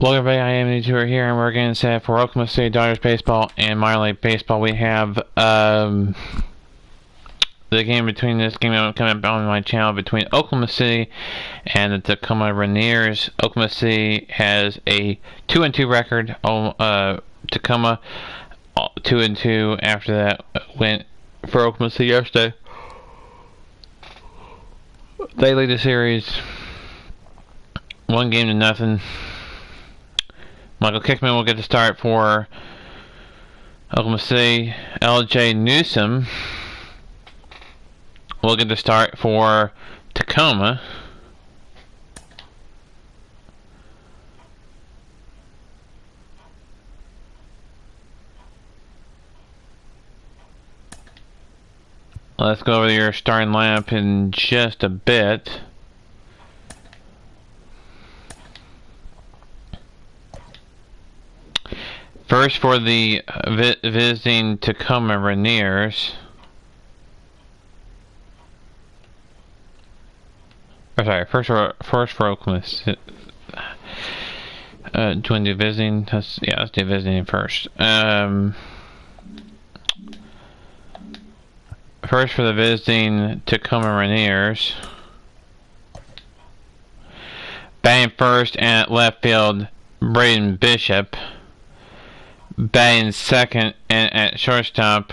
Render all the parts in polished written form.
Hello everybody, I am Tour here, and we're going to set for Oklahoma City Dodgers baseball and minor league baseball. We have the game between this game coming up on my channel between Oklahoma City and the Tacoma Rainiers. Oklahoma City has a 2-2 record. Tacoma 2-2 after that went for Oklahoma City yesterday. They lead the series 1-0. Michael Kickman will get the start for Oklahoma City. L.J. Newsom will get the start for Tacoma. Let's go over your starting lineup in just a bit. First for the visiting Tacoma Rainiers. Oh, sorry, first for Oklahoma City. Do you want to do visiting? Let's do visiting first. First for the visiting Tacoma Rainiers. Batting first and at left field, Braden Bishop. Batting second and at shortstop,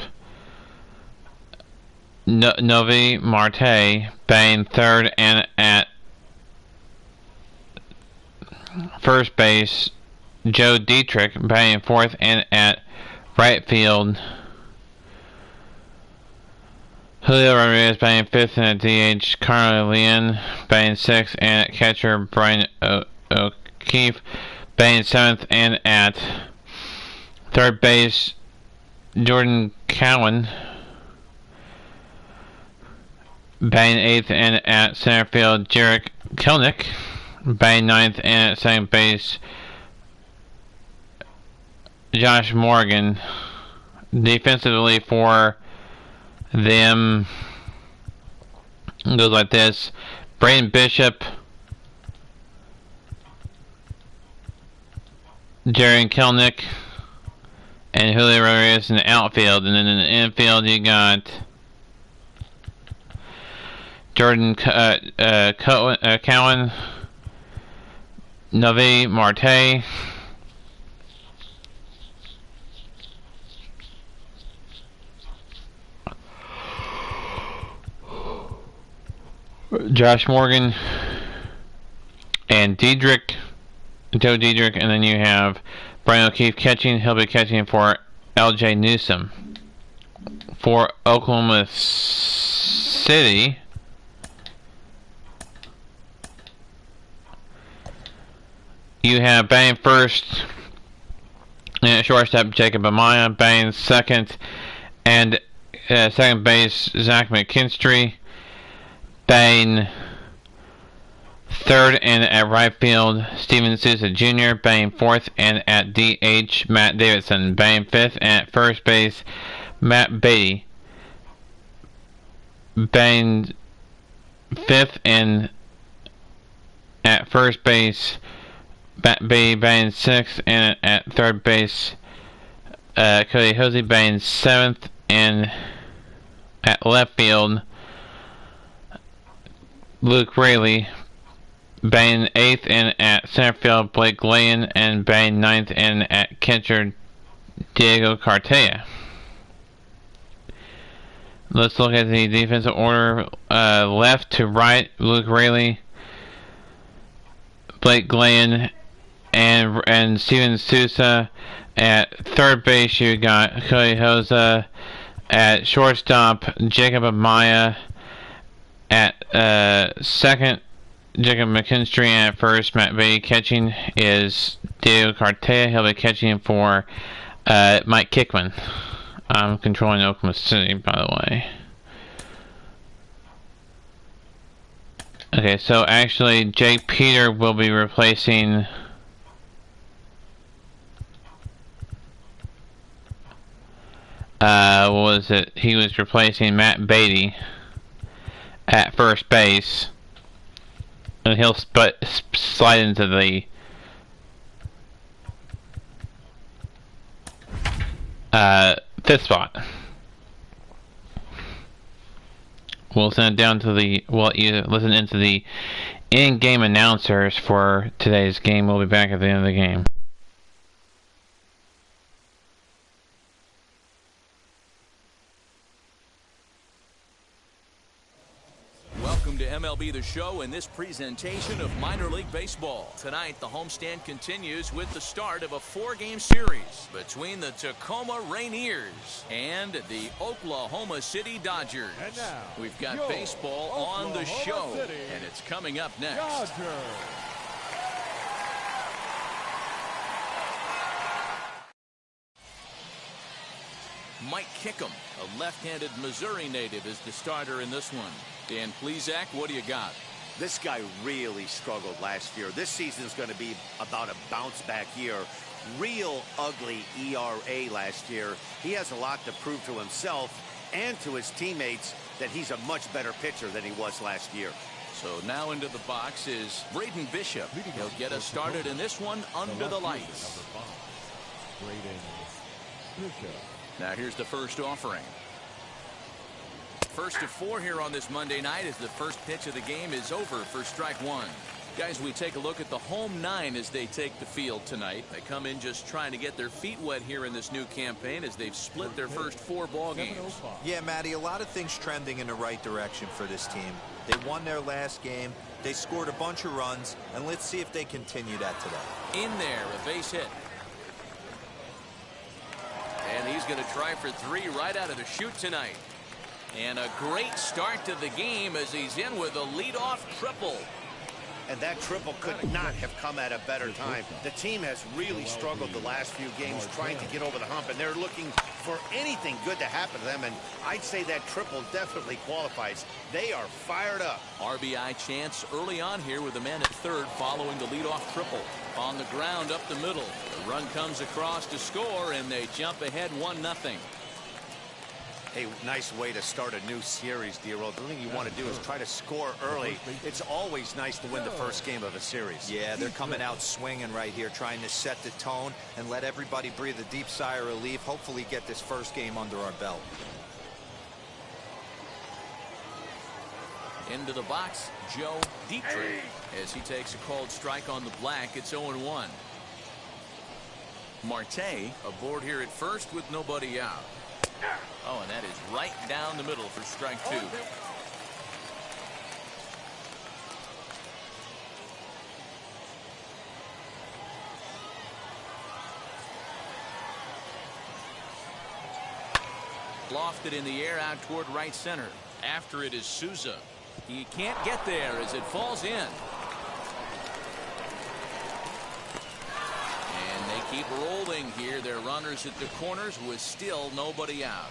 Novi Marte. Batting third and at first base, Joe Dietrich. Batting fourth and at right field, Julio Rodriguez. Batting fifth and at DH, Carlo Leon. Batting sixth and at catcher, Brian O'Keefe. Batting seventh and at third base, Jordan Cowan. Batting eighth and at center field, Jarek Kelnick. Batting ninth and at second base, Josh Morgan. Defensively for them goes like this: Braden Bishop, Jarek Kelnick, and Julio Rodriguez in the outfield. And then in the infield you got Jordan Cowan, Novi Marte, Josh Morgan, and Joe Dietrich, and then you have Brian O'Keefe catching. He'll be catching for L.J. Newsom. For Oklahoma City, you have batting first and shortstop Jacob Amaya. Batting second and second base Zach McKinstry. Batting third and at right field, Steven Souza Jr. Batting fourth and at DH, Matt Davidson. Batting fifth and at first base, Matt Beatty. Batting fifth and at first base, Matt Beatty. Batting sixth and at third base, Cody Hosey. Batting seventh and at left field, Luke Raley. Batting eighth and at center field, Blake Layan. And batting ninth and at catcher, Diego Cartaya. Let's look at the defensive order. Left to right, Luke Raley, Blake Layan, and Steven Souza. At third base you got Cody Hoza. At shortstop, Jacob Amaya. At second, Jacob McKinstry. And at first, Matt Beatty. Catching is Diego Cartaya. He'll be catching for Mike Kickman. I'm controlling Oklahoma City, by the way. Okay, so actually Jake Peter will be replacing what was it? He was replacing Matt Beatty at first base. And he'll slide into the fifth spot. We'll send it down to the, well, you listen into the in-game announcers for today's game. We'll be back at the end of the game. Welcome to MLB The Show and this presentation of minor league baseball. Tonight, the homestand continues with the start of a 4-game series between the Tacoma Rainiers and the Oklahoma City Dodgers. And now, we've got baseball on the show, and it's coming up next. Dodgers. Mike Kickham, a left-handed Missouri native, is the starter in this one. Dan Plesac, what do you got? This guy really struggled last year. This season is going to be about a bounce-back year. Real ugly ERA last year. He has a lot to prove to himself and to his teammates that he's a much better pitcher than he was last year. So now into the box is Braden Bishop. He'll get us started in this one under the lights. Now here's the first offering. First of 4 here on this Monday night as the first pitch of the game is over for strike 1. Guys, we take a look at the home 9 as they take the field tonight. They come in just trying to get their feet wet here in this new campaign as they've split their first 4 ball games. Yeah, Matty, a lot of things trending in the right direction for this team. They won their last game. They scored a bunch of runs, and let's see if they continue that today. In there, a base hit. And he's going to try for 3 right out of the chute tonight. And a great start to the game as he's in with a leadoff triple. And that triple could not have come at a better time. The team has really struggled the last few games trying to get over the hump, and they're looking for anything good to happen to them, and I'd say that triple definitely qualifies. They are fired up. RBI chance early on here with a man at third following the leadoff triple. On the ground up the middle. The run comes across to score, and they jump ahead 1-0. Hey, nice way to start a new series, D-Roll. The thing you want to do is try to score early. It's always nice to win the first game of a series. Yeah, they're coming out swinging right here, trying to set the tone and let everybody breathe a deep sigh of relief. Hopefully get this first game under our belt. Into the box, Joe Dietrich, as he takes a called strike on the black. It's 0-1. Marte aboard here at first with nobody out. Oh, and that is right down the middle for strike 2. Lofted in the air out toward right center. After it is Souza. He can't get there as it falls in. Keep rolling here. Their runners at the corners with still nobody out.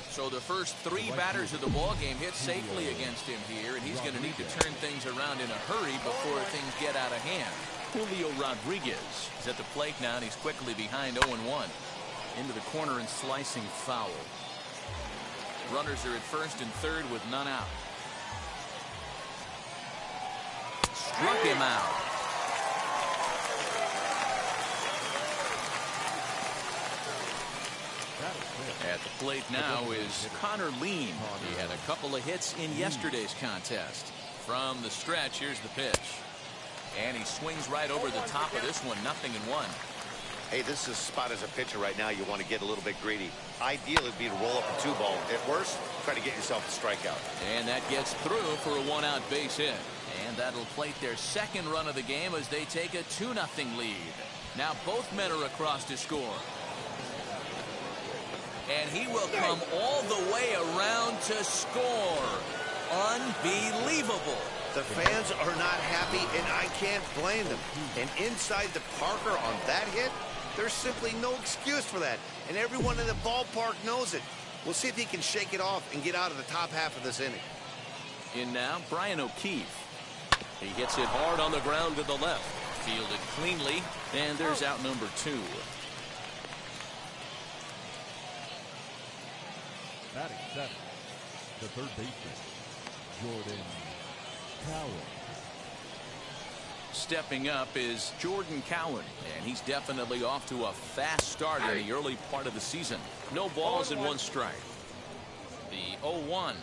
So the first 3 batters of the ball game hit safely against him here, and he's going to need to turn things around in a hurry before things get out of hand. Julio Rodriguez is at the plate now, and he's quickly behind 0-1. Into the corner and slicing foul. Runners are at first and third with none out. Struck him out. At the plate now is Connor Lean. He had a couple of hits in yesterday's contest. From the stretch, here's the pitch. And he swings right over the top of this one, 0-1. Hey, this is a spot as a pitcher right now you want to get a little bit greedy. Ideal would be to roll up a 2-ball. At worst, try to get yourself a strikeout. And that gets through for a 1-out base hit. And that'll plate their second run of the game as they take a 2-0 lead. Now both men are across to score. And he will come all the way around to score. Unbelievable. The fans are not happy, and I can't blame them. And inside the Parker on that hit, there's simply no excuse for that. And everyone in the ballpark knows it. We'll see if he can shake it off and get out of the top half of this inning. In now, Brian O'Keefe. He hits it hard on the ground to the left. Fielded cleanly, and there's out number 2. Batting seven, the third baseman, Jordan Cowell. Stepping up is Jordan Cowan, and he's definitely off to a fast start in the early part of the season. No balls and 1 strike. The 0-1.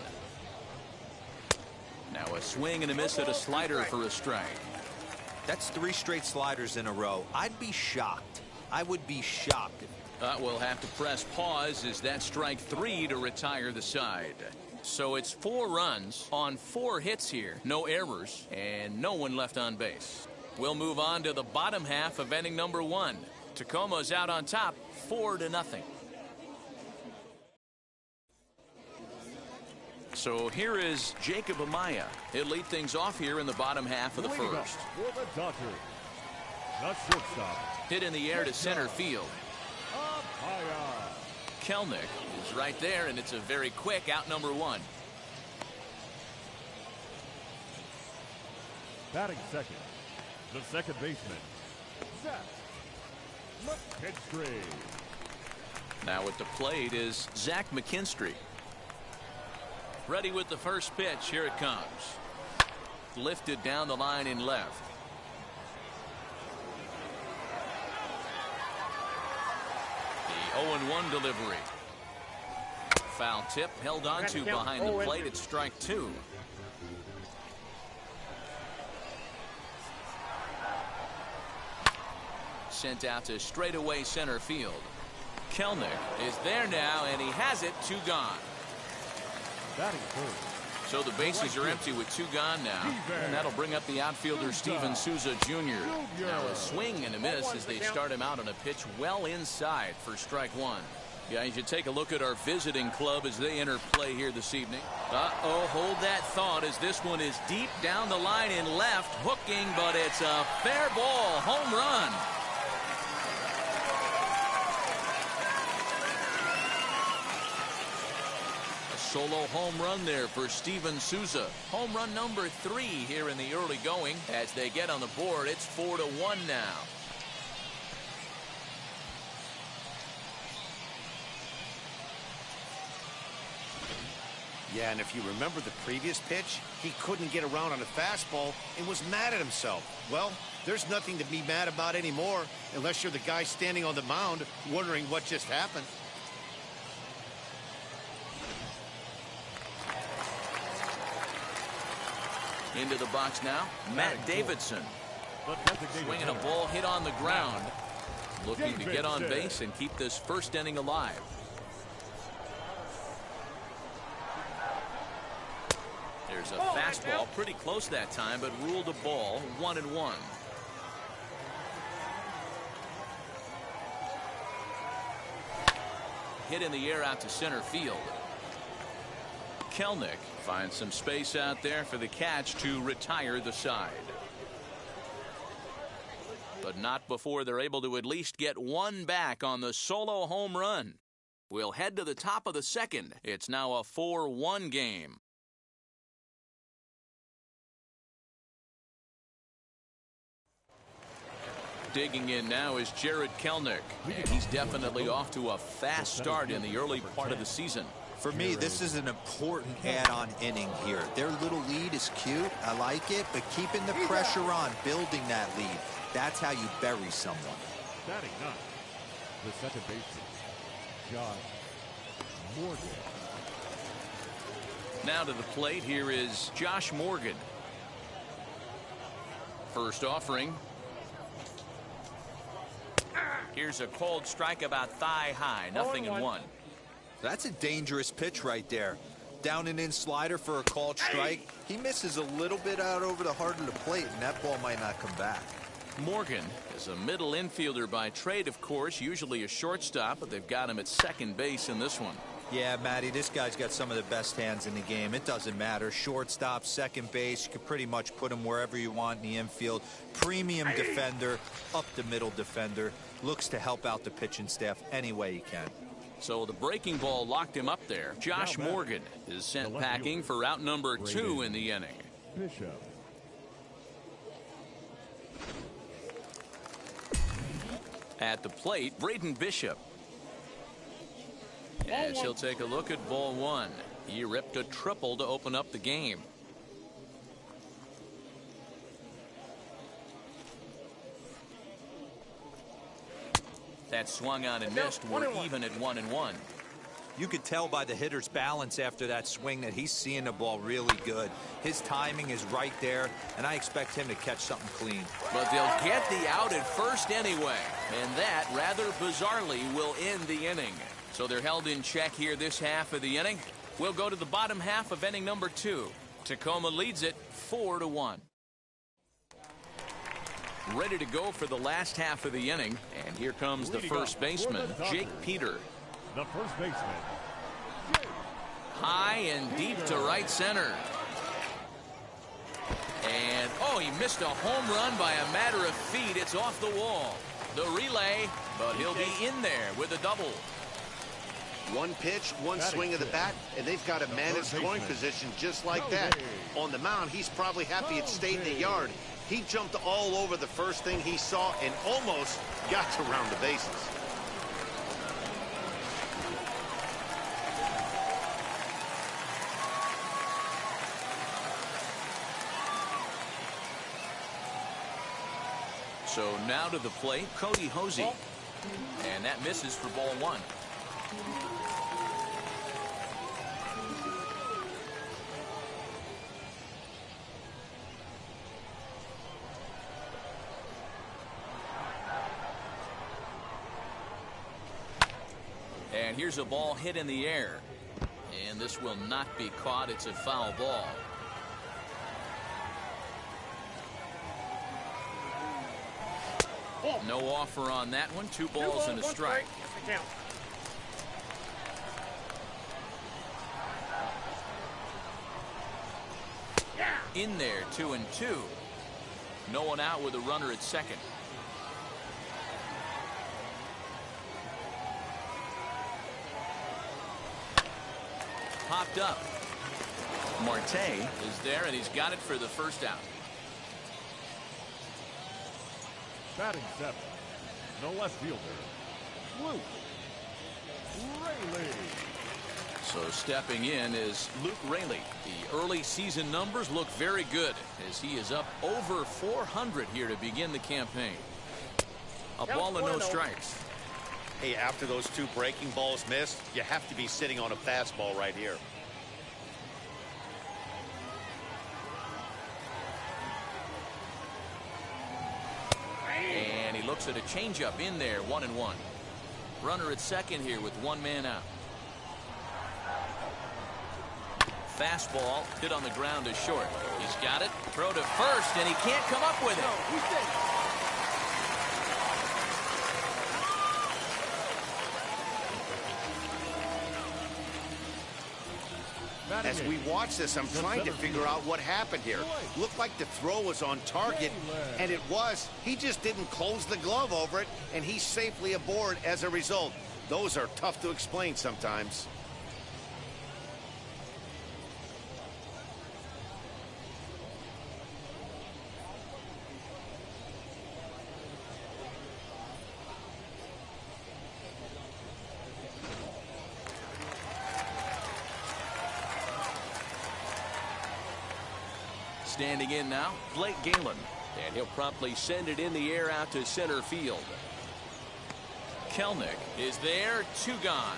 Now a swing and a miss at a slider for a strike. That's 3 straight sliders in a row. I'd be shocked. I would be shocked. We'll have to press pause as that's strike 3 to retire the side. So it's 4 runs on 4 hits here. No errors and no one left on base. We'll move on to the bottom half of inning number 1. Tacoma's out on top 4-0. So here is Jacob Amaya. He'll lead things off here in the bottom half of the first. For the Dodgers, the shortstop. Hit in the air to center field. Amaya. Kelnick is right there, and it's a very quick out number 1. Batting second, the second baseman, Zach McKinstry. Now at the plate is Zach McKinstry. Ready with the first pitch. Here it comes. Lifted down the line in left. The 0-1 delivery. Foul tip held on to behind the plate. It's strike 2. Sent out to straightaway center field. Kelnick is there now, and he has it. 2 gone. Batting third. So the bases are empty with 2 gone now, and that'll bring up the outfielder Steven Souza Jr. Now a swing and a miss as they start him out on a pitch well inside for strike 1. Yeah, you should take a look at our visiting club as they enter play here this evening. Hold that thought as this one is deep down the line in left, hooking, but it's a fair ball, home run. Solo home run there for Steven Souza. Home run number 3 here in the early going. As they get on the board, it's 4-1 now. Yeah, and if you remember the previous pitch, he couldn't get around on a fastball and was mad at himself. Well, there's nothing to be mad about anymore unless you're the guy standing on the mound wondering what just happened. Into the box now, Matt Davidson. Swinging a ball hit on the ground. Looking to get on base and keep this first inning alive. There's a fastball pretty close that time, but ruled a ball. 1-1. Hit in the air out to center field. Kelnick finds some space out there for the catch to retire the side. But not before they're able to at least get 1 back on the solo home run. We'll head to the top of the second. It's now a 4-1 game. Digging in now is Jared Kelnick, and he's definitely off to a fast start in the early part of the season. For me, this is an important add-on inning here. Their little lead is cute. I like it, but keeping the pressure on, building that lead, that's how you bury someone. Batting ninth, the second baseman, Josh Morgan. Now to the plate, here is Josh Morgan. First offering. Here's a cold strike about thigh high, 0-1. That's a dangerous pitch right there. Down and in slider for a called strike. He misses a little bit out over the heart of the plate, and that ball might not come back. Morgan is a middle infielder by trade, of course, usually a shortstop, but they've got him at second base in this one. Yeah, Matty, this guy's got some of the best hands in the game. It doesn't matter. Shortstop, second base, you can pretty much put him wherever you want in the infield. Premium defender, up the middle defender. Looks to help out the pitching staff any way he can. So the breaking ball locked him up there. Josh Morgan is sent packing for out number 2 in the inning. Bishop. At the plate, Braden Bishop. As he'll take a look at ball 1. He ripped a triple to open up the game. That swung on and missed. We're even at 1-1. You could tell by the hitter's balance after that swing that he's seeing the ball really good. His timing is right there, and I expect him to catch something clean. But they'll get the out at first anyway, and that, rather bizarrely, will end the inning. So they're held in check here this half of the inning. We'll go to the bottom half of inning number 2. Tacoma leads it 4-1. Ready to go for the last half of the inning, and here comes the first baseman, Jake Peter. The first baseman. High and deep to right center. And, oh, he missed a home run by a matter of feet. It's off the wall. The relay, but he'll be in there with a double. One pitch, one swing of the bat, and they've got a man in scoring position just like that. On the mound, he's probably happy it stayed in the yard. He jumped all over the first thing he saw and almost got to round the bases. So now to the plate, Cody Hosey. And that misses for ball 1. And here's a ball hit in the air. And this will not be caught. It's a foul ball. No offer on that one. 2 balls and a strike. In there, 2-2. No one out with a runner at second. Popped up. Marte is there, and he's got it for the first out. Batting 7. No left fielder. Luke Raley. So stepping in is Luke Raley. The early season numbers look very good as he is up over 400 here to begin the campaign. A ball and no strikes. Hey, after those 2 breaking balls missed, you have to be sitting on a fastball right here. And he looks at a changeup in there, 1-1. Runner at second here with 1 man out. Fastball hit on the ground to short. He's got it. Throw to first, and he can't come up with it. As we watch this, I'm trying to figure out what happened here. Looked like the throw was on target, and it was. He just didn't close the glove over it, and he's safely aboard as a result. Those are tough to explain sometimes. Standing in now, Blake Galen. And he'll promptly send it in the air out to center field. Kelnick is there, 2 gone.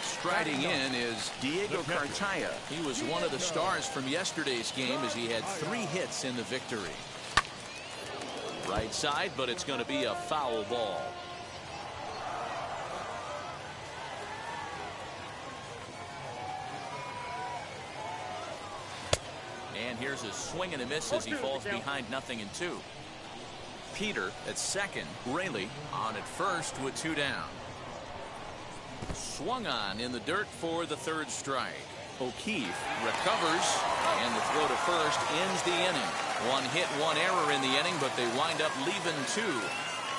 Striding in is Diego Cartaya. He was one of the stars from yesterday's game as he had 3 hits in the victory. Right side, but it's going to be a foul ball. And here's a swing and a miss as he falls behind 0-2. Peter at second. Raley on at first with 2 down. Swung on in the dirt for the 3rd strike. O'Keefe recovers, and the throw to first ends the inning. 1 hit, 1 error in the inning, but they wind up leaving 2.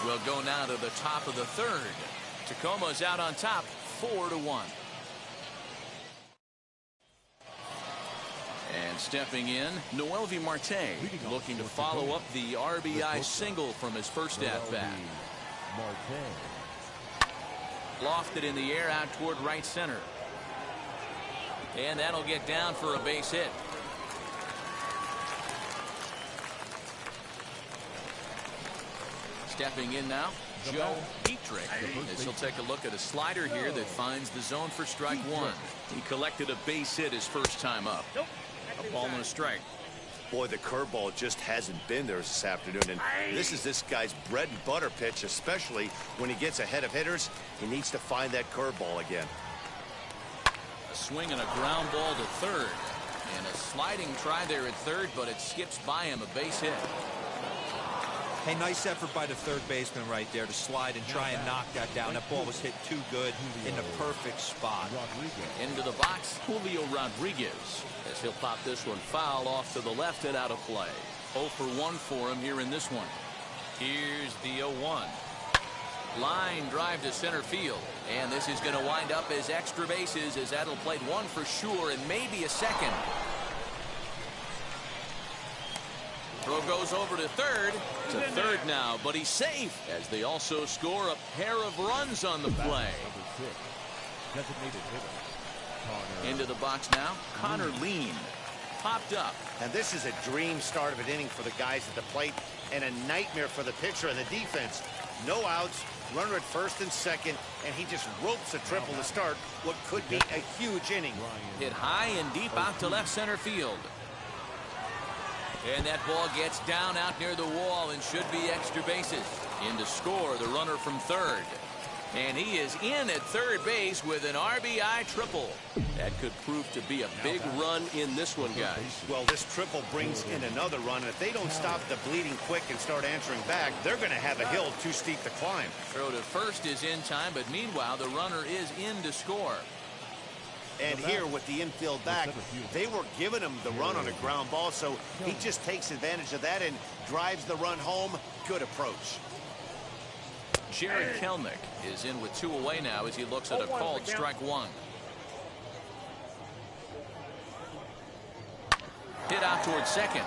We'll go now to the top of the 3rd. Tacoma's out on top, 4-1. And stepping in, Noelvi Marte, looking to follow up the RBI single from his first at-bat. Lofted in the air out toward right center. And that'll get down for a base hit. Stepping in now, Joe Dietrich. As he'll take a look at a slider here that finds the zone for strike one. He collected a base hit his first time up. A ball and a strike. Boy, the curveball just hasn't been there this afternoon, and this is this guy's bread and butter pitch, especially when he gets ahead of hitters. He needs to find that curveball again. A swing and a ground ball to third. And a sliding try there at third, but it skips by him, a base hit. Hey, nice effort by the third baseman right there to slide and try and knock that down. That ball was hit too good in the perfect spot. Into the box, Julio Rodriguez, as he'll pop this one foul off to the left and out of play. 0 for 1 for him here in this one. Here's the 0-1. Line drive to center field. And this is going to wind up as extra bases, as that'll play one for sure and maybe a second. Throw goes over to third. To third now, but he's safe, as they also score a pair of runs on the play. Into the box now, Connor Lean. Popped up. And this is a dream start of an inning for the guys at the plate, and a nightmare for the pitcher and the defense. No outs, runner at first and second, and he just ropes a triple to start what could be a huge inning. Hit high and deep out to left center field. And that ball gets down out near the wall and should be extra bases. In to score, the runner from third. And he is in at third base with an RBI triple. That could prove to be a big run in this one, guys. Well, this triple brings in another run, and if they don't stop the bleeding quick and start answering back, they're going to have a hill too steep to climb. Throw to first is in time, but meanwhile, the runner is in to score. And here with the infield back, they were giving him the run on a ground ball, so he just takes advantage of that and drives the run home. Good approach. Jared Kelnick is in with 2 away now as he looks at a called strike one. Hit out towards second.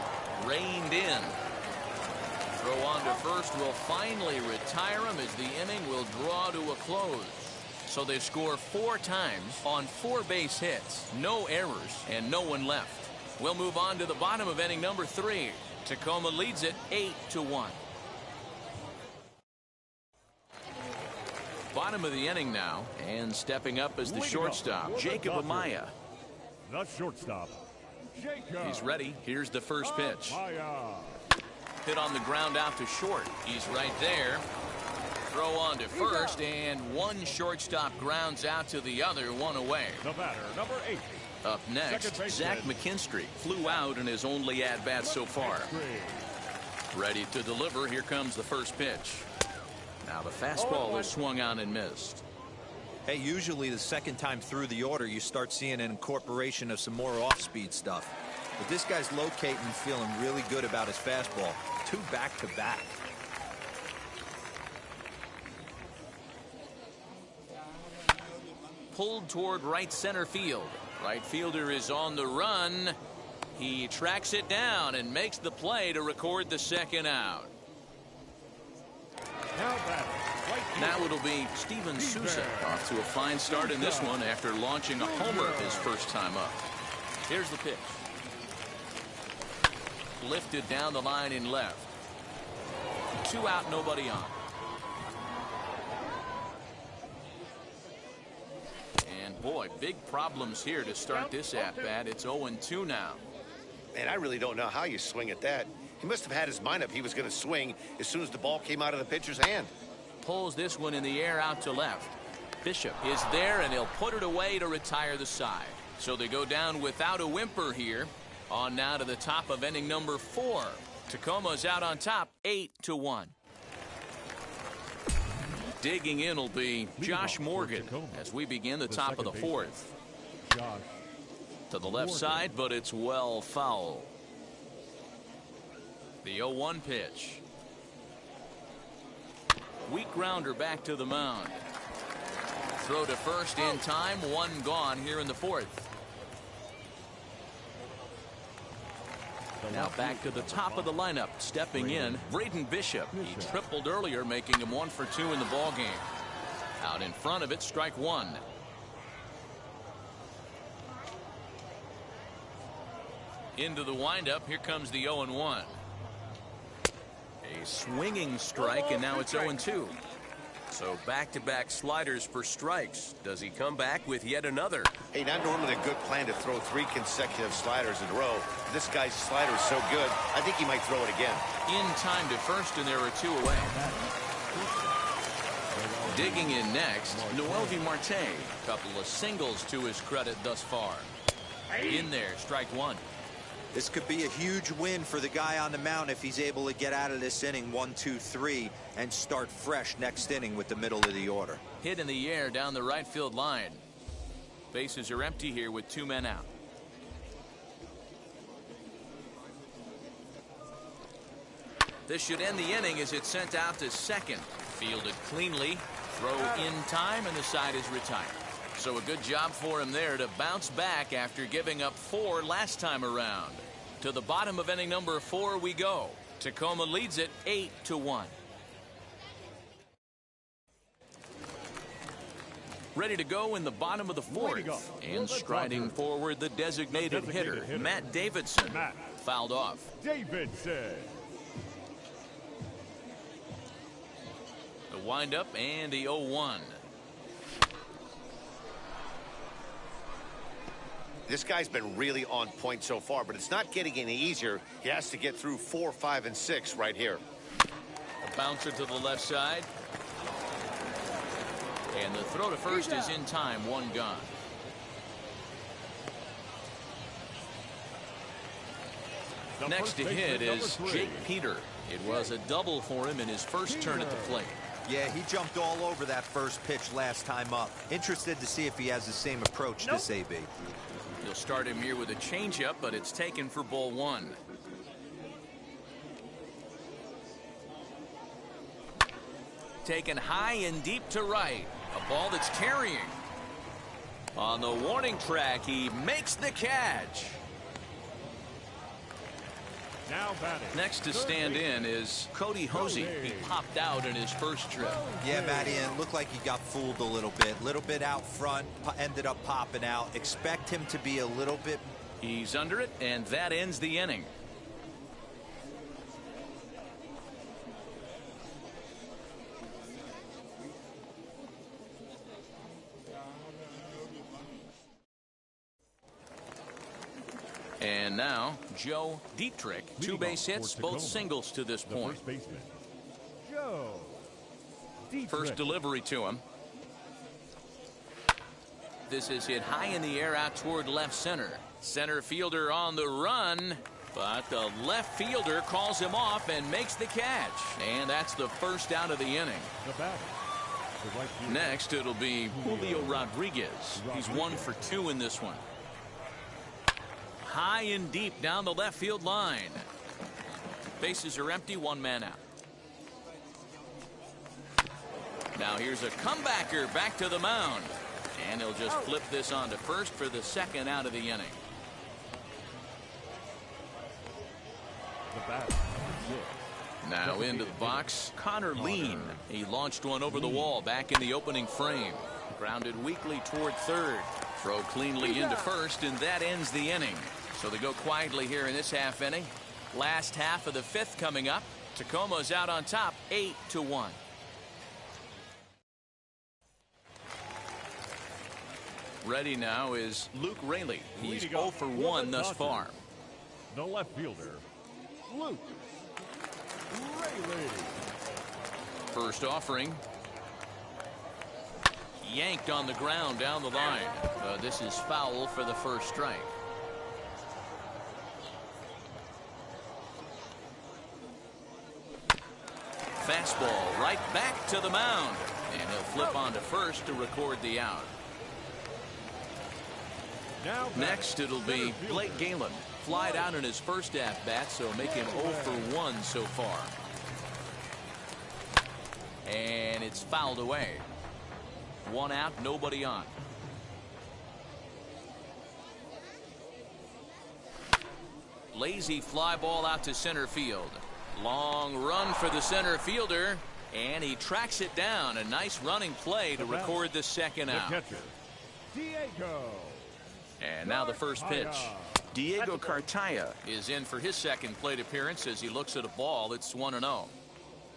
Reined in. Throw on to first will finally retire him as the inning will draw to a close. So they score 4 times on 4 base hits. No errors and no one left. We'll move on to the bottom of inning number 3. Tacoma leads it 8-1. Bottom of the inning now, and stepping up as the shortstop, Jacob Amaya. The shortstop, Jacob. He's ready. Here's the first pitch. Hit on the ground out to short. He's right there. Throw on to first, and one shortstop grounds out to the other, 1 away. The batter, number 8. Up next, Zach McKinstry flew out in his only at-bat so far. Ready to deliver. Here comes the first pitch. Now the fastball is swung on and missed. Hey, usually the second time through the order, you start seeing an incorporation of some more off-speed stuff. But this guy's locating and feeling really good about his fastball. 2 back-to-back. Pulled toward right center field. Right fielder is on the run. He tracks it down and makes the play to record the second out. Now it'll be Steven Souza off to a fine start in this one after launching a homer his first time up. Here's the pitch. Lifted down the line in left. 2 out, nobody on. And boy, big problems here to start this at-bat. It's 0-2 now. And I really don't know how you swing at that. He must have had his mind up he was going to swing as soon as the ball came out of the pitcher's hand. Pulls this one in the air out to left. Bishop is there, and he'll put it away to retire the side. So they go down without a whimper here. On now to the top of inning number 4. Tacoma's out on top, 8-1. Digging in will be Josh Morgan as we begin the top of the 4th. To the left side, but it's well foul. The 0-1 pitch. Weak grounder back to the mound. Throw to first in time. 1 gone here in the 4th. Now back to the top of the lineup. Stepping in, Braden Bishop. He tripled earlier, making him 1 for 2 in the ballgame. Out in front of it, strike 1. Into the windup. Here comes the 0-1. A swinging strike, and now it's 0-2. So back-to-back sliders for strikes. Does he come back with yet another? Hey, not normally a good plan to throw 3 consecutive sliders in a row. This guy's slider is so good, I think he might throw it again. In time to first, and there are 2 away. Digging in next, Noelvi Marte. Couple of singles to his credit thus far. In there, strike 1. This could be a huge win for the guy on the mound if he's able to get out of this inning 1, 2, 3 and start fresh next inning with the middle of the order. Hit in the air down the right field line. Bases are empty here with 2 men out. This should end the inning as it's sent out to second. Fielded cleanly. Throw in time, and the side is retired. So a good job for him there to bounce back after giving up 4 last time around. To the bottom of inning number 4 we go. Tacoma leads it 8-1. Ready to go in the bottom of the 4th. And striding forward, the designated hitter, Matt Davidson. Fouled off. Davidson. The windup and the 0-1. This guy's been really on point so far, but it's not getting any easier. He has to get through 4, 5, and 6 right here. A bouncer to the left side. And the throw to first is in time, 1 gone. Next to hit is Jake Peter. It was a double for him in his first turn at the plate. Yeah, he jumped all over that first pitch last time up. Interested to see if he has the same approach this AB. He'll start him here with a changeup, but it's taken for ball 1. Taken high and deep to right. A ball that's carrying. On the warning track, he makes the catch. Now batting. Next to stand in is Cody Hosey. He popped out in his first trip. Yeah, Matty, and it looked like he got fooled a little bit out front, ended up popping out. Expect him to be a little bit. He's under it, and that ends the inning. And now, Joe Dietrich, 2 base hits, both singles to this point. First baseman, Joe Dietrich. First delivery to him. This is hit high in the air out toward left center. Center fielder on the run, but the left fielder calls him off and makes the catch. And that's the first out of the inning. The batter, the right fielder. Next, it'll be Julio Rodriguez. He's 1 for 2 in this one. High and deep down the left field line. Bases are empty, 1 man out. Now here's a comebacker back to the mound. And he'll just flip this on to first for the second out of the inning. The batter, number 6. Now into the box, Connor Lean. He launched one over the wall back in the opening frame. Grounded weakly toward third. Throw cleanly into first, and that ends the inning. So they go quietly here in this half inning. Last half of the 5th coming up. Tacoma's out on top, 8-1. Ready now is Luke Raley. He's 0 for 1 thus far. The left fielder, Luke Raley. First offering. Yanked on the ground down the line. This is foul for the first strike. Fastball right back to the mound. And he'll flip on to first to record the out. Now Next, it'll be Blake Galen. Flied out in his first at-bat, so make him 0 for 1 so far. And it's fouled away. 1 out, nobody on. Lazy fly ball out to center field. Long run for the center fielder, and he tracks it down. A nice running play to record the second out. catcher, Diego. And now the first pitch. Diego Cartaya is in for his second plate appearance as he looks at a ball that's 1-0.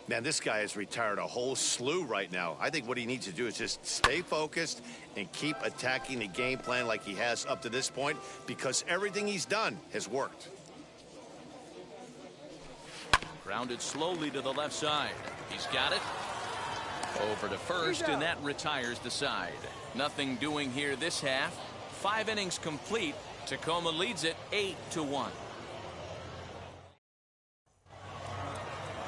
Man, this guy has retired a whole slew right now. I think what he needs to do is just stay focused and keep attacking the game plan like he has up to this point, because everything he's done has worked. Grounded slowly to the left side. He's got it. Over to first, and that retires the side. Nothing doing here this half. 5 innings complete. Tacoma leads it 8-1.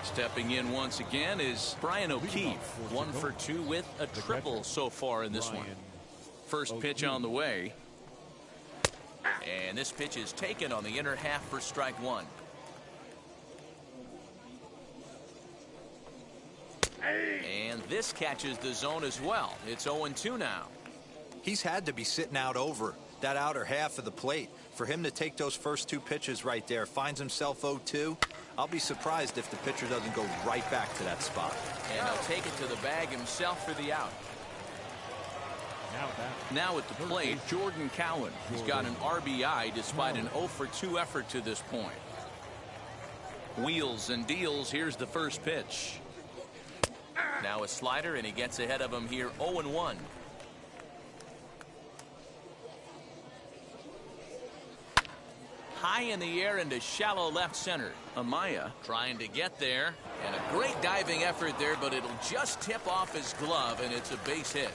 Stepping in once again is Brian O'Keefe. 1 for 2 with a triple so far in this one. First pitch on the way. And this pitch is taken on the inner half for strike 1. And this catches the zone as well. It's 0-2 now. He's had to be sitting out over that outer half of the plate. For him to take those first 2 pitches right there, finds himself 0-2. I'll be surprised if the pitcher doesn't go right back to that spot. And he'll take it to the bag himself for the out. Now at the plate, Jordan Cowan. He's got an RBI despite an 0 for 2 effort to this point. Wheels and deals. Here's the first pitch. Now a slider, and he gets ahead of him here. 0-1. High in the air into shallow left center. Amaya trying to get there, and a great diving effort there, but it'll just tip off his glove, and it's a base hit.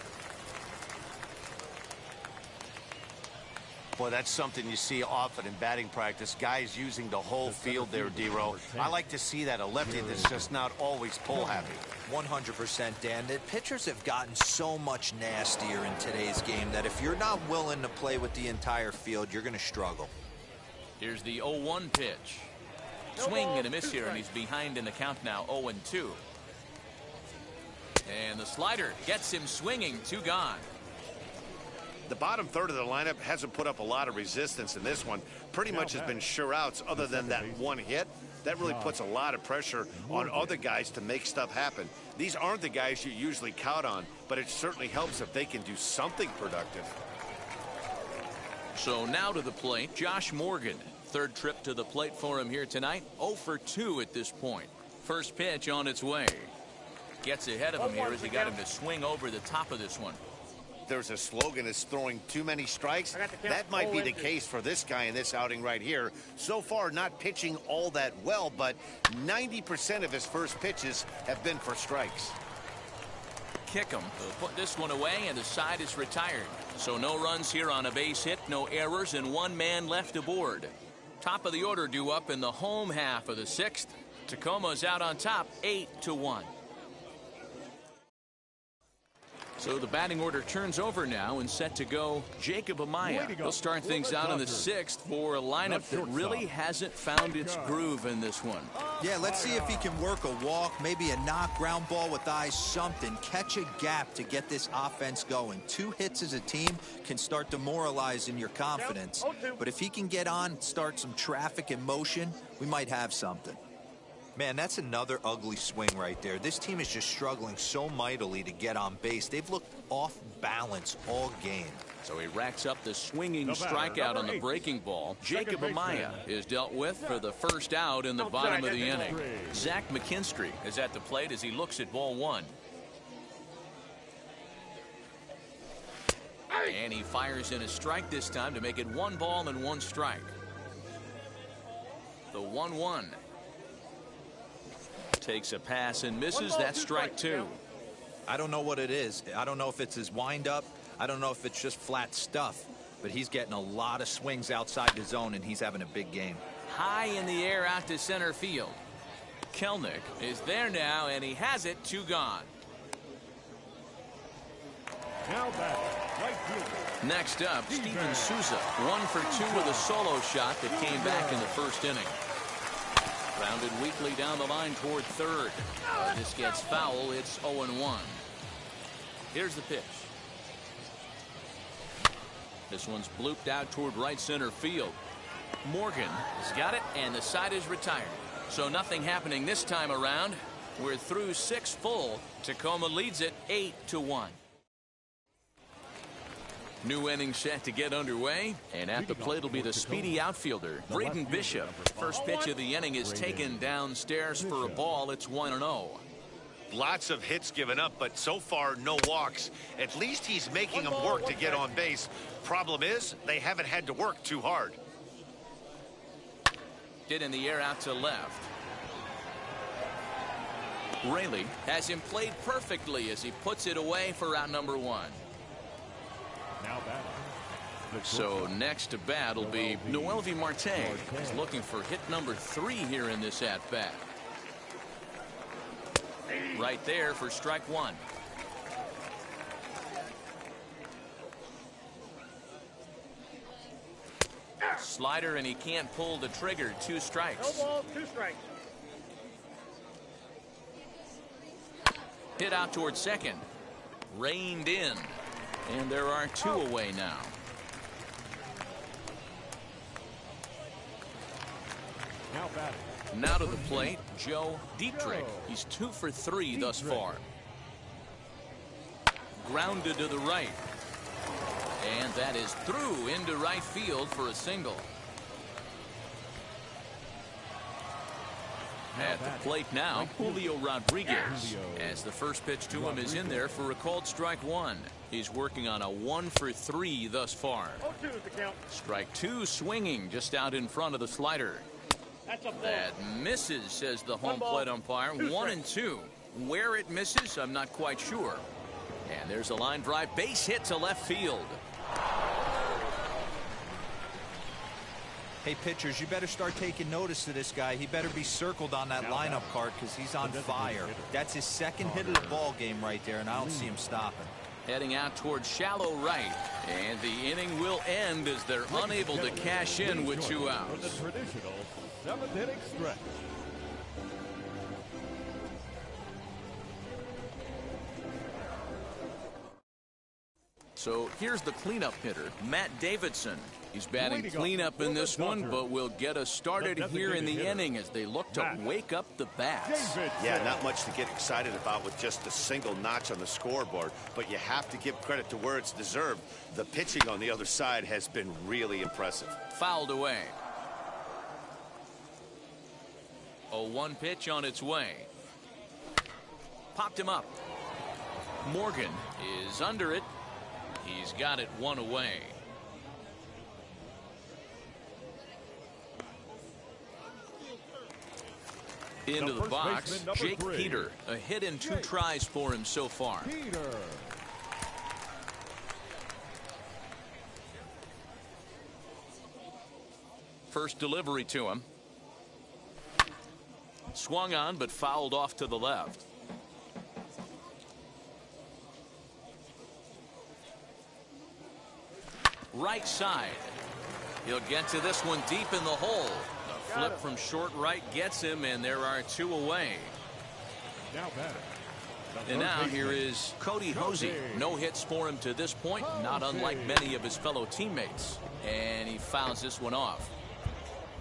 Boy, that's something you see often in batting practice. Guys using the whole field there, D-Row. I like to see that. A lefty that's just not always pull happy. 100%, Dan. The pitchers have gotten so much nastier in today's game that if you're not willing to play with the entire field, you're going to struggle. Here's the 0-1 pitch. Swing and a miss here, and he's behind in the count now. 0-2. And the slider gets him swinging. 2 gone. The bottom third of the lineup hasn't put up a lot of resistance in this one. Pretty much has been sure outs other than that one hit. That really puts a lot of pressure on other guys to make stuff happen. These aren't the guys you usually count on, but it certainly helps if they can do something productive. So now to the plate, Josh Morgan. Third trip to the plate for him here tonight. 0 for 2 at this point. First pitch on its way. Gets ahead of him here as he got him to swing over the top of this one. There's a slogan is throwing too many strikes. That might be the case for this guy in this outing right here. So far, not pitching all that well, but 90% of his first pitches have been for strikes. Kick him. They'll put this one away, and the side is retired. So no runs here on a base hit, no errors, and 1 man left aboard. Top of the order due up in the home half of the 6th. Tacoma's out on top, 8-1. So the batting order turns over now and set to go Jacob Amaya. He'll start things out in the 6th for a lineup that really hasn't found its groove in this one. Yeah, let's see if he can work a walk, maybe a knock, ground ball with eyes, something. Catch a gap to get this offense going. 2 hits as a team can start demoralizing your confidence. But if he can get on, start some traffic in motion, we might have something. Man, that's another ugly swing right there. This team is just struggling so mightily to get on base. They've looked off balance all game. So he racks up the swinging strikeout on the breaking ball. Jacob Amaya is dealt with for the first out in the bottom of the inning. Zach McKinstry is at the plate as he looks at ball 1. And he fires in a strike this time to make it 1 ball and 1 strike. The 1-1. Takes a pass and misses. That's strike 2. I don't know what it is. I don't know if it's his windup. I don't know if it's just flat stuff. But he's getting a lot of swings outside the zone, and he's having a big game. High in the air out to center field. Kelnick is there now, and he has it. 2 gone. Now back, right fielder. Next up, Steven Souza. 1 for 2 with a solo shot that came back in the first inning. Grounded weakly down the line toward third. This gets foul. It's 0-1. Here's the pitch. This one's blooped out toward right center field. Morgan has got it, and the side is retired. So nothing happening this time around. We're through 6 full. Tacoma leads it 8-1. New inning set to get underway, and at the plate will be the speedy outfielder, Braden Bishop. First pitch of the inning is taken downstairs for a ball. It's 1-0. Lots of hits given up, but so far no walks. At least he's making them work to get on base. Problem is, they haven't had to work too hard. Hit in the air out to left. Rayleigh has him played perfectly as he puts it away for out number 1. Now batting. So next to bat will be Noelvi Marte. He's looking for hit number 3 here in this at bat. Right there for strike 1. Slider, and he can't pull the trigger. 2 strikes. No ball, 2 strikes. Hit out towards second. Reined in. And there are 2 away now. Now batting. Now to the plate, Joe Dietrich. He's 2 for 3 thus far. Grounded to the right. And that is through into right field for a single. At the plate now, Julio Rodriguez. As the first pitch to him is in there for a called strike 1. He's working on a 1 for 3 thus far. 0-2 is the count. Strike 2 swinging just out in front of the slider. That's a ball. That misses, says the home plate umpire. 1-2. Where it misses, I'm not quite sure. And there's a line drive base hit to left field. Hey, pitchers, you better start taking notice of this guy. He better be circled on that lineup card because he's on fire. That's his second hit of the ball game right there, and I don't see him stopping. Heading out towards shallow right. And the inning will end as they're unable to cash in with 2 For the outs. traditional 7th inning stretch. So here's the cleanup hitter, Matt Davidson. He's batting cleanup in this one, but will get us started here in the inning as they look to wake up the bats. Yeah, not much to get excited about with just a single notch on the scoreboard, but you have to give credit to where it's deserved. The pitching on the other side has been really impressive. Fouled away. A 1 pitch on its way. Popped him up. Morgan is under it. He's got it 1 away. Into the box, Jake Peter. A hit in 2 tries for him so far. First delivery to him. Swung on, but fouled off to the left. Right side. He'll get to this one deep in the hole. The flip from short right gets him, and there are 2 away. Now batting. And now here is Cody Hosey. No hits for him to this point, not unlike many of his fellow teammates. And he fouls this one off.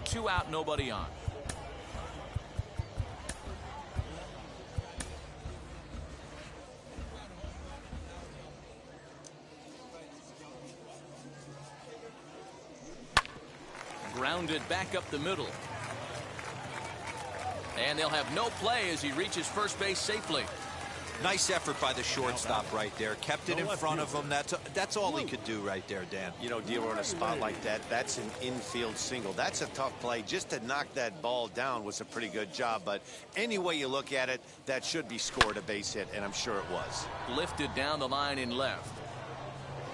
2 out, nobody on. Grounded back up the middle. And they'll have no play as he reaches first base safely. Nice effort by the shortstop right there. Kept it in front of him. That's all he could do right there, Dan. You know, dealer in a spot like that, that's an infield single. That's a tough play. Just to knock that ball down was a pretty good job. But any way you look at it, that should be scored a base hit, and I'm sure it was. Lifted down the line in left.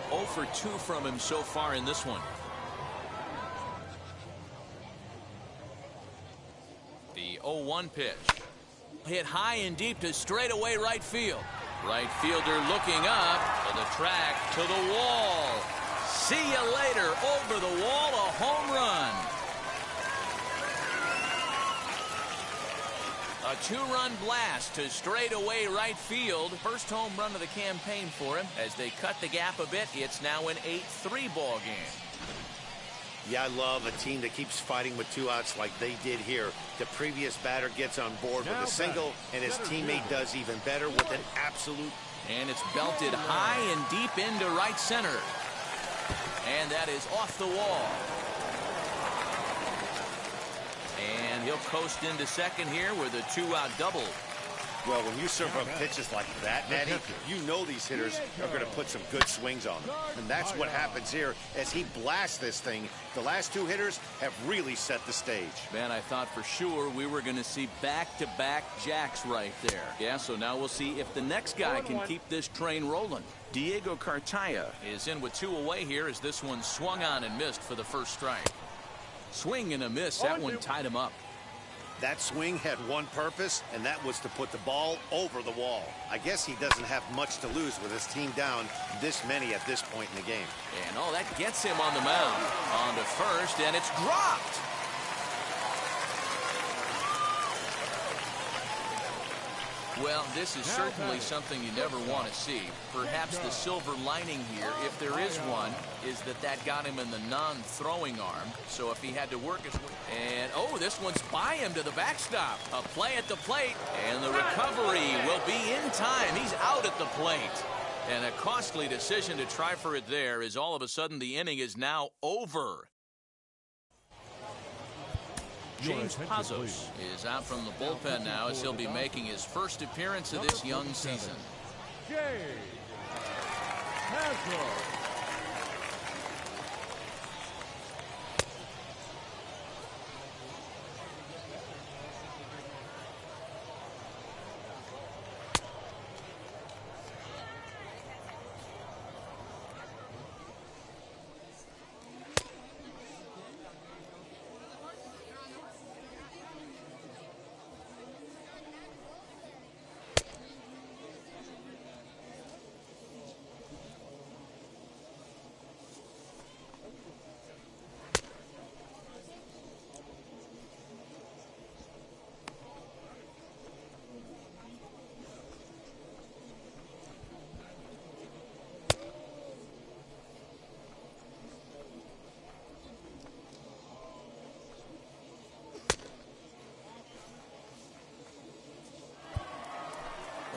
0 for 2 from him so far in this one. The 0-1 pitch. Hit high and deep to straightaway right field. Right fielder looking up to the track, to the wall. See you later. Over the wall, a home run. A 2-run blast to straightaway right field. First home run of the campaign for him. As they cut the gap a bit, it's now an 8-3 ball game. Yeah, I love a team that keeps fighting with 2 outs like they did here. The previous batter gets on board with a single, and his teammate does even better with an absolute. And it's belted high and deep into right center. And that is off the wall. And he'll coast into second here with a 2-out double. Well, when you serve up pitches like that, Natty, you know these hitters are going to put some good swings on them. And that's what happens here as he blasts this thing. The last two hitters have really set the stage. Man, I thought for sure we were going to see back-to-back jacks right there. Yeah, so now we'll see if the next guy can keep this train rolling. Diego Cartaya is in with 2 away here as this one swung on and missed for the first strike. Swing and a miss. That one tied him up. That swing had one purpose, and that was to put the ball over the wall. I guess he doesn't have much to lose with his team down this many at this point in the game. And that gets him on the mound. On to first, and it's dropped. Well, this is certainly something you never want to see. Perhaps the silver lining here, if there is one, is that got him in the non-throwing arm. So if he had to work his way... And, this one's by him to the backstop. A play at the plate, and the recovery will be in time. He's out at the plate. And a costly decision to try for it there as all of a sudden the inning is now over. James Pazos is out from the bullpen now as he'll be making his first appearance of this young season. James Pazos.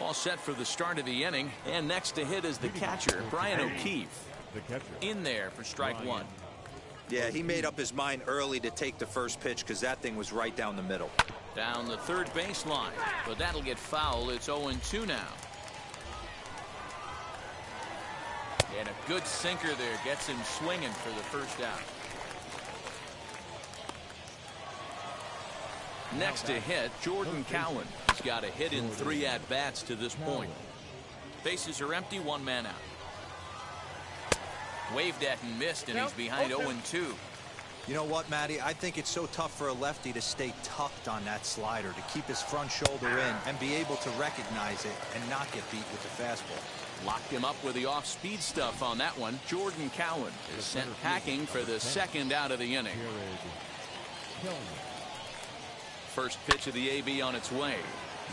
All set for the start of the inning, and next to hit is the catcher, Brian O'Keefe. The catcher. In there for strike one. Yeah, he made up his mind early to take the first pitch because that thing was right down the middle. Down the third baseline, but that'll get foul. It's 0-2 now. And a good sinker there gets him swinging for the first out. Next to hit, Jordan Cowan. He's got a hit in 3 at-bats to this point. Bases are empty, 1 man out. Waved at and missed, and he's behind 0-2. You know what, Matty? I think it's so tough for a lefty to stay tucked on that slider, to keep his front shoulder in and be able to recognize it and not get beat with the fastball. Locked him up with the off-speed stuff on that one. Jordan Cowan is sent packing for the second out of the inning. First pitch of the AB on its way.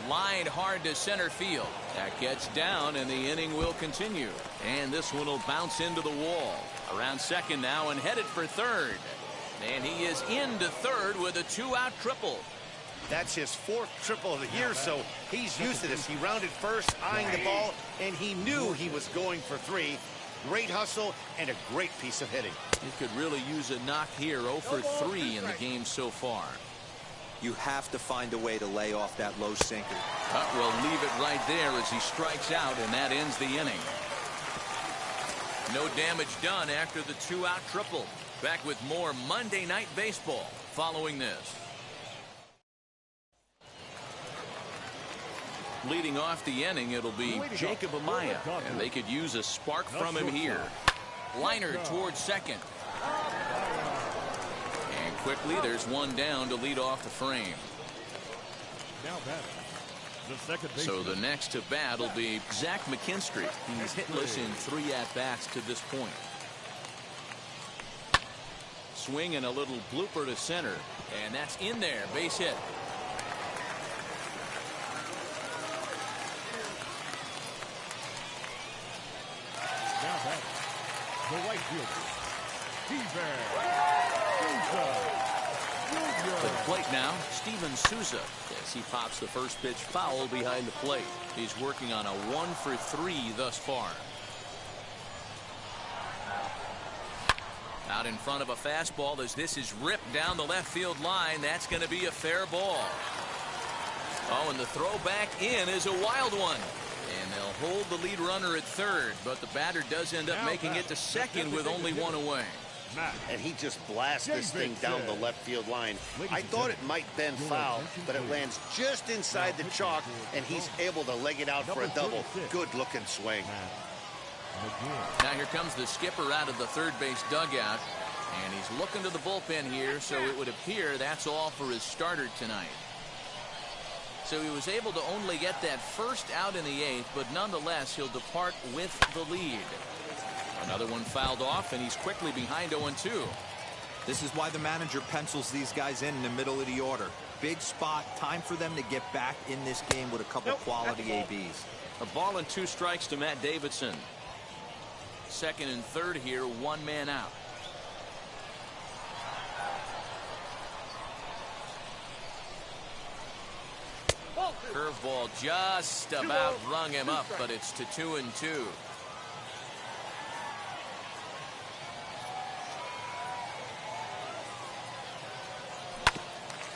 Lined hard to center field. That gets down, and the inning will continue. And this one will bounce into the wall. Around second now and headed for third. And he is into third with a 2-out triple. That's his 4th triple of the year, so he's used to this. He rounded first, eyeing the ball, and he knew he was going for 3. Great hustle and a great piece of hitting. He could really use a knock here. 0 for 3 in the game so far. You have to find a way to lay off that low sinker. Will leave it right there as he strikes out, and that ends the inning. No damage done after the 2-out triple. Back with more Monday Night Baseball following this. Leading off the inning, it'll be Jacob Amaya, and they could use a spark from him here. Liner towards second. And quickly, there's one down to lead off the frame. Now batting, the second baseman. So the next to bat will be Zach McKinstry. He's hitless in 3 at-bats to this point. Swing and a little blooper to center, and that's in there. Base hit. Now batting, the right fielder, To the plate now, Steven Souza, as he pops the first pitch foul behind the plate. He's working on a 1 for 3 thus far. Out in front of a fastball as this is ripped down the left field line. That's going to be a fair ball. Oh, and the throw back in is a wild one. And they'll hold the lead runner at third, but the batter does end up making it to second with only one away. And he just blasts this thing down the left field line. I thought it might bend foul, but it lands just inside the chalk, and he's able to leg it out for a double. Good-looking swing. Now here comes the skipper out of the third base dugout, and he's looking to the bullpen here, so it would appear that's all for his starter tonight. So he was able to only get that first out in the eighth, but nonetheless he'll depart with the lead. Another one fouled off, and he's quickly behind 0-2. This is why the manager pencils these guys in the middle of the order. Big spot, time for them to get back in this game with a couple quality ABs. A ball and 2 strikes to Matt Davidson. Second and third here, 1 man out. Curveball just about rung him up, but it's to 2-2.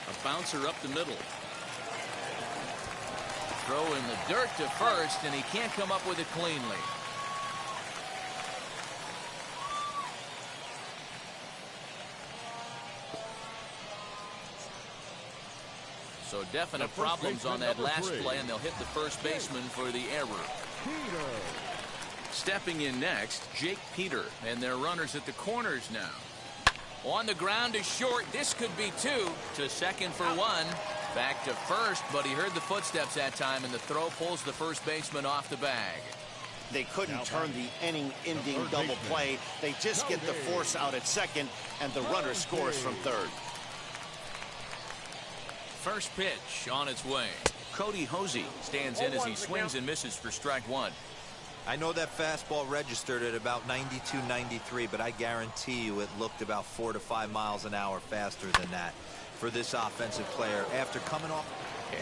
A bouncer up the middle. Throw in the dirt to first, and he can't come up with it cleanly. So definite problems on that last play, and they'll hit the first baseman for the error. Stepping in next, Jake Peter, and their runners at the corners now. On the ground is short. This could be 2. To second for 1. Back to first, but he heard the footsteps that time, and the throw pulls the first baseman off the bag. They couldn't turn the inning-ending double play. They just get the force out at second, and the runner scores from third. First pitch on its way. Cody Hosey stands in as he swings and misses for strike 1. I know that fastball registered at about 92, 93, but I guarantee you it looked about 4 to 5 miles an hour faster than that for this offensive player after coming off.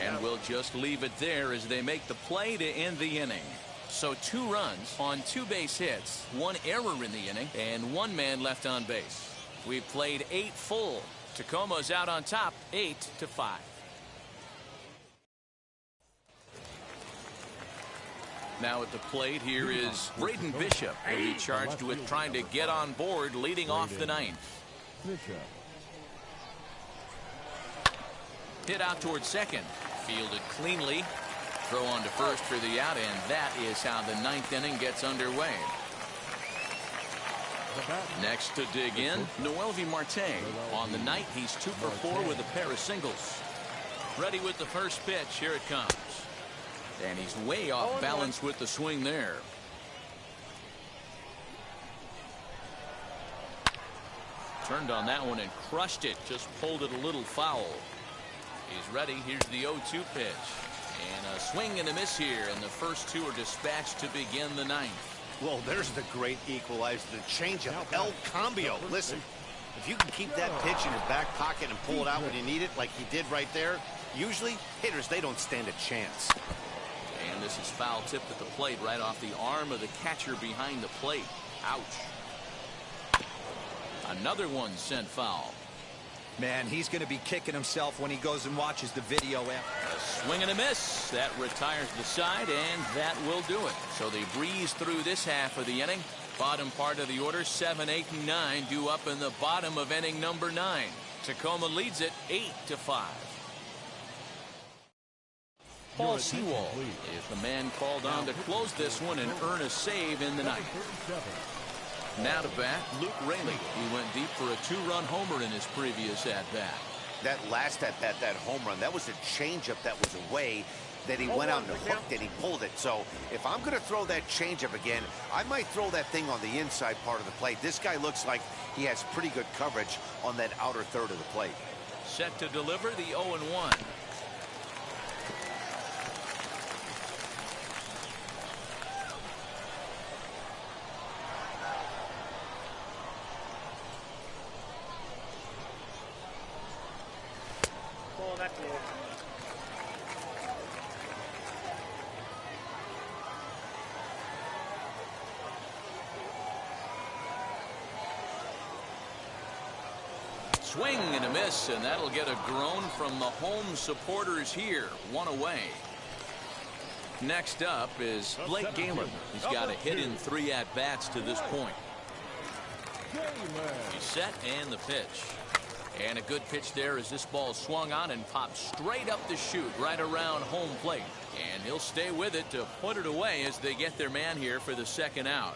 And we'll just leave it there as they make the play to end the inning. So 2 runs on 2 base hits, 1 error in the inning, and 1 man left on base. We've played 8 full. Tacoma's out on top, 8-5. Now at the plate here is Braden Bishop. He'll be charged with trying to get on board leading off the 9th. Hit out towards second. Fielded cleanly. Throw on to first for the out, and that is how the 9th inning gets underway. Next to dig in, Noelvi Marte. On the night, he's 2 for 4 with a pair of singles. Ready with the first pitch. Here it comes. And he's way off balance with the swing there. Turned on that one and crushed it. Just pulled it a little foul. He's ready. Here's the 0-2 pitch. And a swing and a miss here. And the first 2 are dispatched to begin the 9th. Well, there's the great equalizer, the changeup, El Cambio. Listen, if you can keep that pitch in your back pocket and pull it out when you need it, like he did right there, usually hitters, they don't stand a chance. And this is foul tipped at the plate right off the arm of the catcher behind the plate. Ouch. Another one sent foul. Man, he's going to be kicking himself when he goes and watches the video. A swing and a miss. That retires the side, and that will do it. So they breeze through this half of the inning. Bottom part of the order, 7, 8, and 9 due up in the bottom of inning number 9. Tacoma leads it 8-5. Paul Sewall is the man called on to close this one and earn a save in the 9th. Now to bat, Luke Raley. He went deep for a 2-run homer in his previous at-bat. That last at-bat, that home run, that was a changeup that was away that he went out and hooked it. He pulled it. So if I'm going to throw that changeup again, I might throw that thing on the inside part of the plate. This guy looks like he has pretty good coverage on that outer third of the plate. Set to deliver the 0-1. Swing and a miss, and that'll get a groan from the home supporters here. 1 away. Next up is Blake Galen. He's got a hit in 3 at-bats to this point. He's set and the pitch. And a good pitch there as this ball swung on and popped straight up the chute right around home plate. And he'll stay with it to put it away as they get their man here for the second out.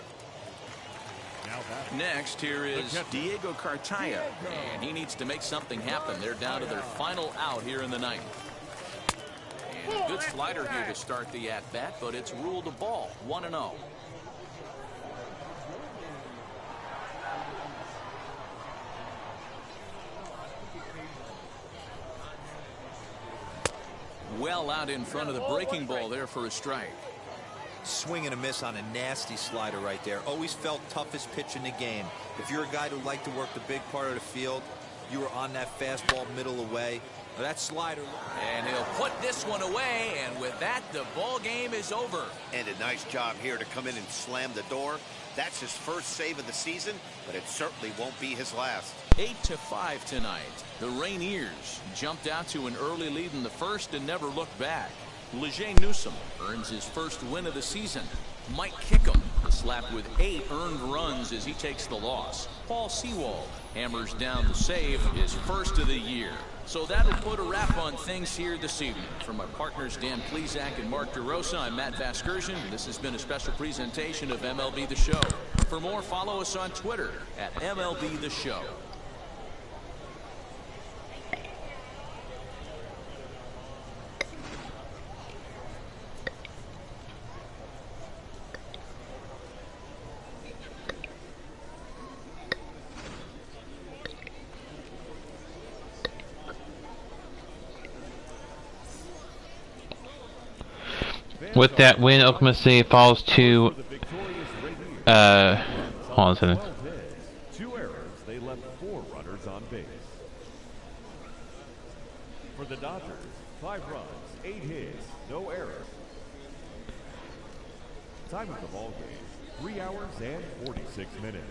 Next, here is Diego Cartaya, and he needs to make something happen. They're down to their final out here in the ninth. And a good slider here to start the at-bat, but it's ruled a ball. 1-0. Well out in front of the breaking ball there for a strike. Swing and a miss on a nasty slider right there. Always felt toughest pitch in the game. If you're a guy who liked to work the big part of the field, you were on that fastball middle away. That slider. And he'll put this one away, and with that, the ball game is over. And a nice job here to come in and slam the door. That's his first save of the season, but it certainly won't be his last. 8-5 tonight. The Rainiers jumped out to an early lead in the first and never looked back. Lejeune Newsom earns his first win of the season. Mike Kickham slapped with 8 earned runs as he takes the loss. Paul Sewald hammers down the save, his first of the year. So that'll put a wrap on things here this evening. For my partners Dan Plesac and Mark DeRosa, I'm Matt Vasgersian. This has been a special presentation of MLB The Show. For more, follow us on Twitter at MLB The Show. With that win, Oklahoma City falls to hold on a second. 2 errors. They left 4 runners on base. For the Dodgers, 5 runs, 8 hits, no errors. Time of the ball game, 3 hours and 46 minutes.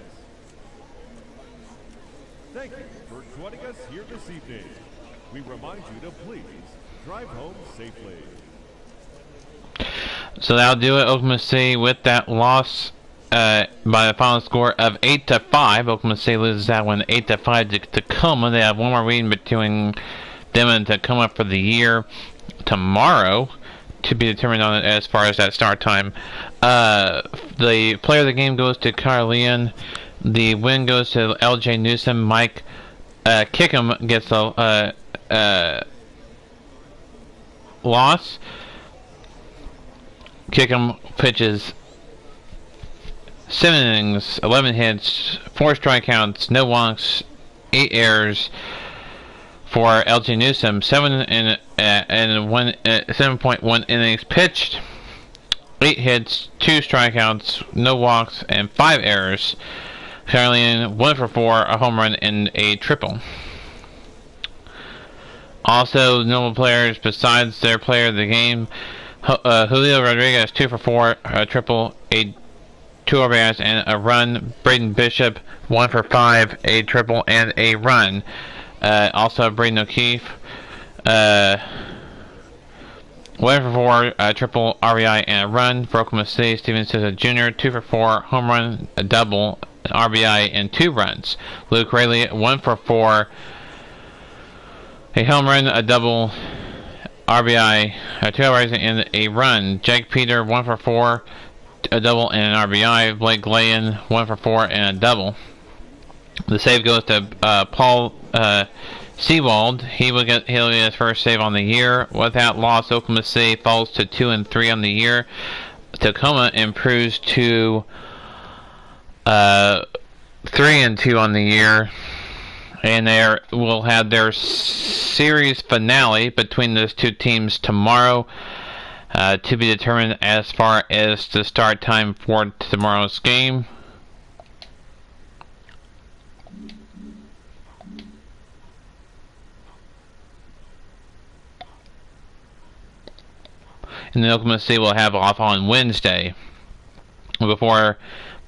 Thank you for joining us here this evening. We remind you to please drive home safely. So that'll do it. Oklahoma City with that loss by a final score of 8-5. Oklahoma City loses that one 8-5 to Tacoma. They have one more meeting between them and Tacoma for the year tomorrow to be determined on it as far as that start time. The player of the game goes to Carleon. The win goes to L.J. Newsom. Mike Kickham gets a loss. Kickham pitches 7 innings, 11 hits, 4 strikeouts, no walks, 8 errors for LJ Newsom. 7.1 innings pitched, 8 hits, 2 strikeouts, no walks, and 5 errors. Carleon 1 for 4, a home run and a triple. Also, notable players besides their player of the game. Julio Rodriguez 2 for 4, a triple, 2 RBIs and a run. Braden Bishop 1 for 5, a triple and a run. Also Braden O'Keefe 1 for 4, a triple, RBI and a run. For Oklahoma City, Steven Souza Jr. 2 for 4, home run, a double, an RBI and 2 runs. Luke Raley 1 for 4, a home run, a double, RBI, 2 RBIs and a run. Jake Peter 1 for 4, a double and an RBI. Blake Glayen 1 for 4 and a double. The save goes to Paul Sewald. He'll get his first save on the year. With that loss, Oklahoma City falls to 2-3 on the year. Tacoma improves to 3-2 on the year. And they will have their series finale between those two teams tomorrow to be determined as far as the start time for tomorrow's game. And then Oklahoma City will have off on Wednesday before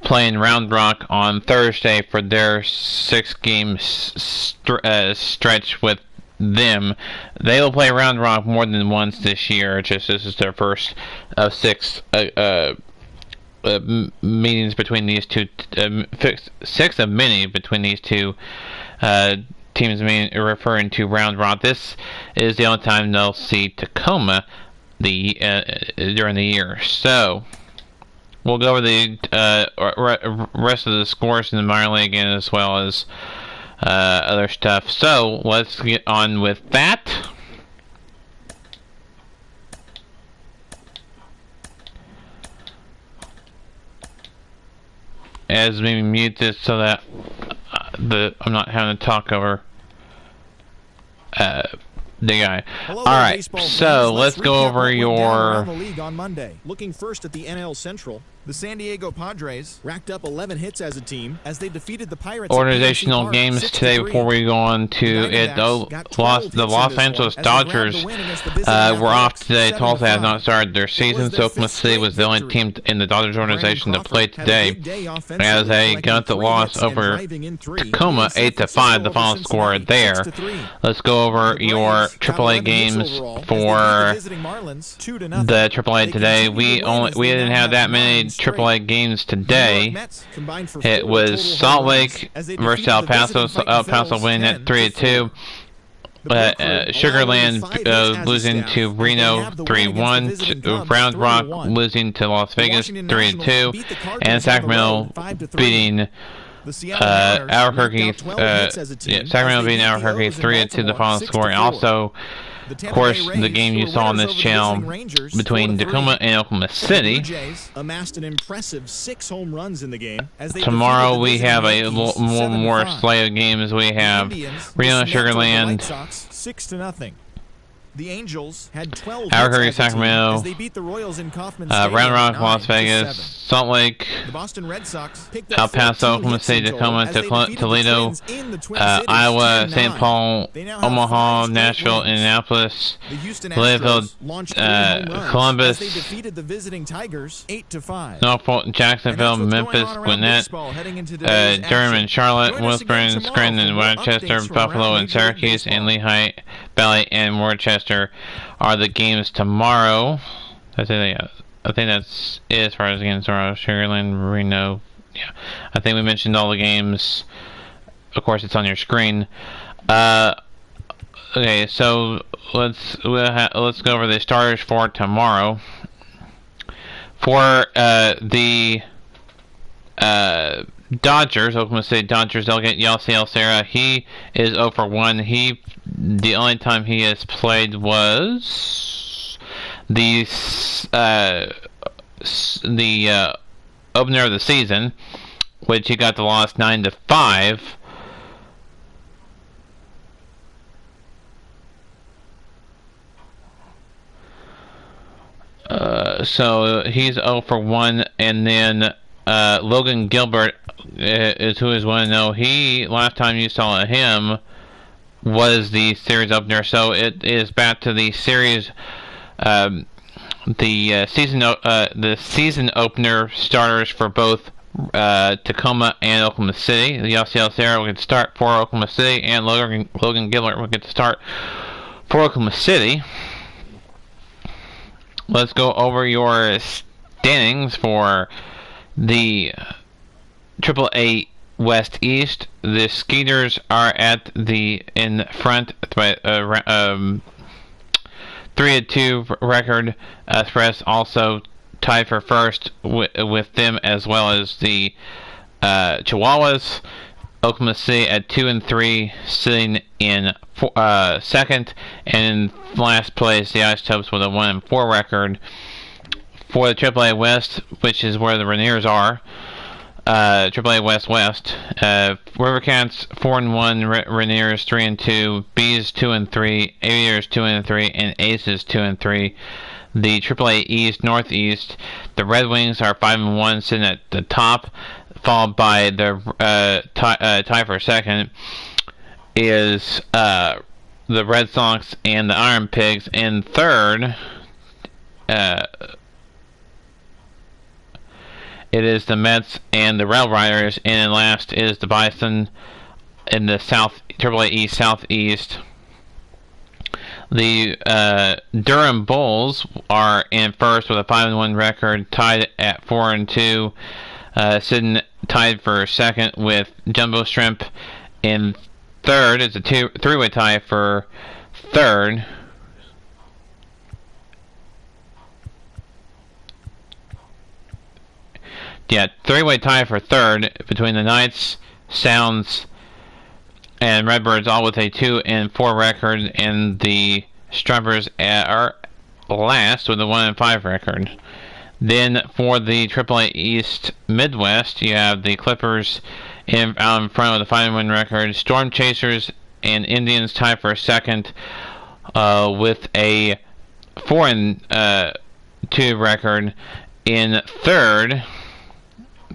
playing Round Rock on Thursday for their 6-game stretch with them. They will play Round Rock more than once this year. Just this is their first of 6 meetings between these two. 6 of many between these two teams, referring to Round Rock. This is the only time they'll see Tacoma during the year. So we'll go over the rest of the scores in the minor league and as well as other stuff. So let's get on with that. As we mute this so that I'm not having to talk over the guy. All right, so let's go over your league on Monday. Looking first at the NL Central, the San Diego Padres racked up 11 hits as a team as they defeated the Pirates. Organizational games today before we go on to it. The Los Angeles Dodgers were off today. Tulsa has not started their season, so Oklahoma City was the only team in the Dodgers organization to play today as they got the loss over Tacoma 8-5, the final score there. Let's go over your AAA games for the AAA today. We didn't have that many AAA games today. It was Salt Lake versus El Paso. El Paso winning at 3-2. Sugarland losing to Reno 3-1. Round Rock losing to Las Vegas 3-2. And Sacramento beating Albuquerque. Sacramento beating Albuquerque 3-2, the final score. And also, of course, the game you saw on this channel between Tacoma and Oklahoma City. Amassed an impressive 6 home runs in the game. Tomorrow we have a one more slate of games. We have Reno Sugarland 6-0. The Angels had 12 Albuquerque, Sacramento, as they beat the Royals in Kauffman Stadium Round Rock, Las Vegas, Salt Lake, the Boston Red Sox picked El Paso, Oklahoma City, Tacoma, Toledo, Iowa, St. Paul, Omaha, Nashville, Indianapolis, Louisville, Columbus, they defeated the visiting Tigers 8-5. Norfolk, Jacksonville, Memphis, Gwinnett, Durham and Charlotte, Wilkesboro, Scranton, Rochester, Buffalo, and Syracuse, and Lehigh Valley and Worcester are the games tomorrow. I think that's it as far as the games tomorrow. Sugarland, Reno. Yeah, I think we mentioned all the games. Of course, it's on your screen. Okay, so let's go over the starters for tomorrow. For the Dodgers, Oklahoma City Dodgers delegate Yasiel Serra. He is 0 for 1. The only time he has played was the opener of the season, which he got the loss 9-5. So he's 0 for 1, and then Logan Gilbert is who is want to know. Last time you saw him was the series opener, so it is back to the series, the season opener starters for both Tacoma and Oklahoma City. Yasiel Serra will get to start for Oklahoma City, and Logan Gilbert will get to start for Oklahoma City. Let's go over your standings for the AAA West East. The Skeeters are in front by 3-2 record. Express also tied for first with them, as well as the Chihuahuas. Oklahoma City at 2-3, sitting in second, and in last place the Isotopes with a 1-4 record. For the AAA West, which is where the Rainiers are, AAA West, River Cats 4-1, Rainiers 3-2, Bees 2-3, Aviators 2-3, and Aces 2-3. The AAA East, Northeast, the Red Wings are 5-1, sitting at the top, followed by the tie for second is the Red Sox and the Iron Pigs. In third it is the Mets and the Rail Riders, and then last is the Bison in the AAA East Southeast. The Durham Bulls are in first with a 5-1 record, tied at 4-2. Sitting tied for second with Jumbo Shrimp in third. It's a three-way tie for third. Yeah, three-way tie for third between the Knights, Sounds, and Redbirds, all with a 2-4 record, and the Stripers are last with a 1-5 record. Then for the AAA East Midwest, you have the Clippers out in front with a 5-1 record. Storm Chasers and Indians tie for second with a 4-2 record. In third,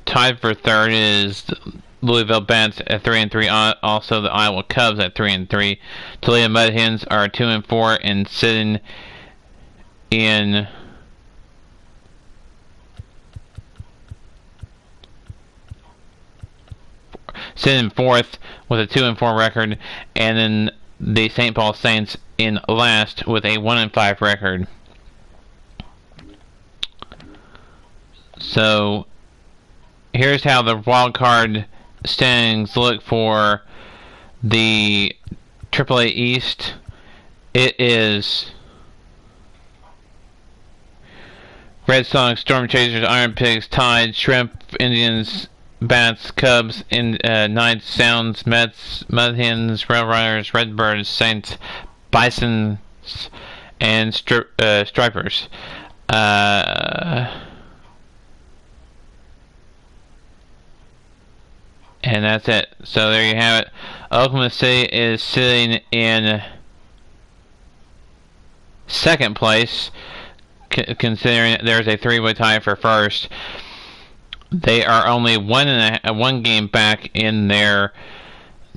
tied for third, is Louisville Bats at 3-3. Also, the Iowa Cubs at 3-3. Toledo Mud Hens are 2-4 and sitting in fourth with a 2-4 record, and then the St. Paul Saints in last with a 1-5 record. So here's how the wild card standings look for the AAA East. It is Red Sox, Storm Chasers, Iron Pigs, Tide, Shrimp, Indians, Bats, Cubs, Knights, Sounds, Mets, Mud Hens, Rail Riders, Redbirds, Saints, Bisons, and Stripers. And that's it. So there you have it. Oklahoma City is sitting in second place, considering there's a three-way tie for first. They are only one game back in their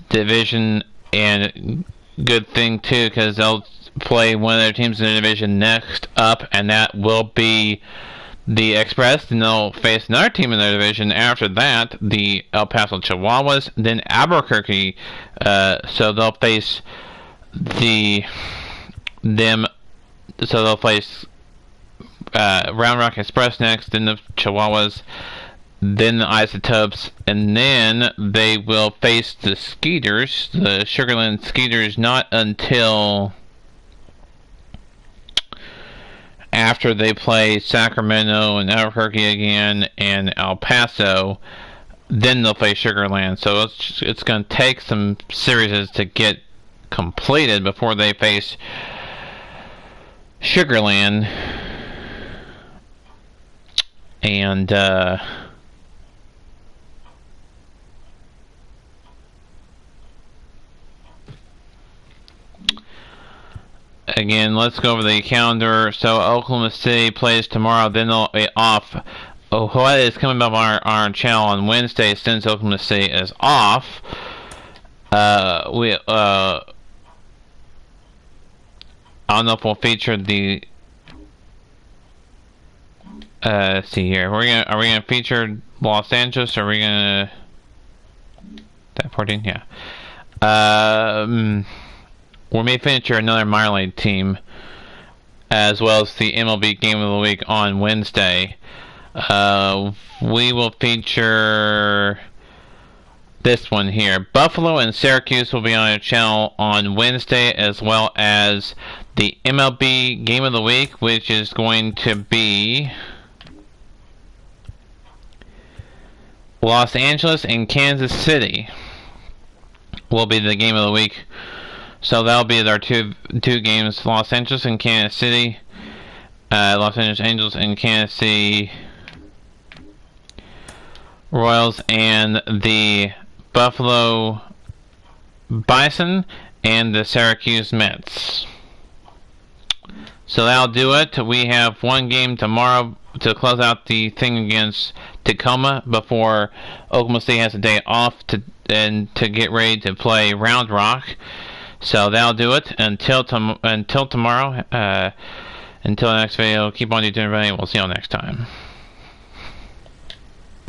division, and good thing too, because they'll play one of their teams in the division next up, and that will be the Express. And they'll face another team in their division after that, the El Paso Chihuahuas, then Albuquerque. So they'll face them. So they'll face Round Rock Express next, then the Chihuahuas, then the Isotopes, and then they will face the Skeeters, the Sugarland Skeeters, not until after they play Sacramento and Albuquerque again and El Paso. Then they'll play Sugarland. So it's going to take some series to get completed before they face Sugarland. And again, let's go over the calendar. So Oklahoma City plays tomorrow, then they'll be off. What is coming up on our channel on Wednesday, since Oklahoma City is off. I don't know if we'll feature the see here. Are we gonna feature Los Angeles, or are we gonna that 14? Yeah. We may feature another minor league team, as well as the MLB Game of the Week on Wednesday. We will feature this one here. Buffalo and Syracuse will be on our channel on Wednesday, as well as the MLB Game of the Week, which is going to be Los Angeles and Kansas City will be the Game of the Week. So that'll be our two games: Los Angeles and Kansas City. Los Angeles Angels and Kansas City Royals, and the Buffalo Bison and the Syracuse Mets. So that'll do it. We have one game tomorrow to close out the thing against Tacoma before Oklahoma City has a day off to get ready to play Round Rock. So that'll do it until tomorrow. Until the next video, keep on doing everything. We'll see you all next time.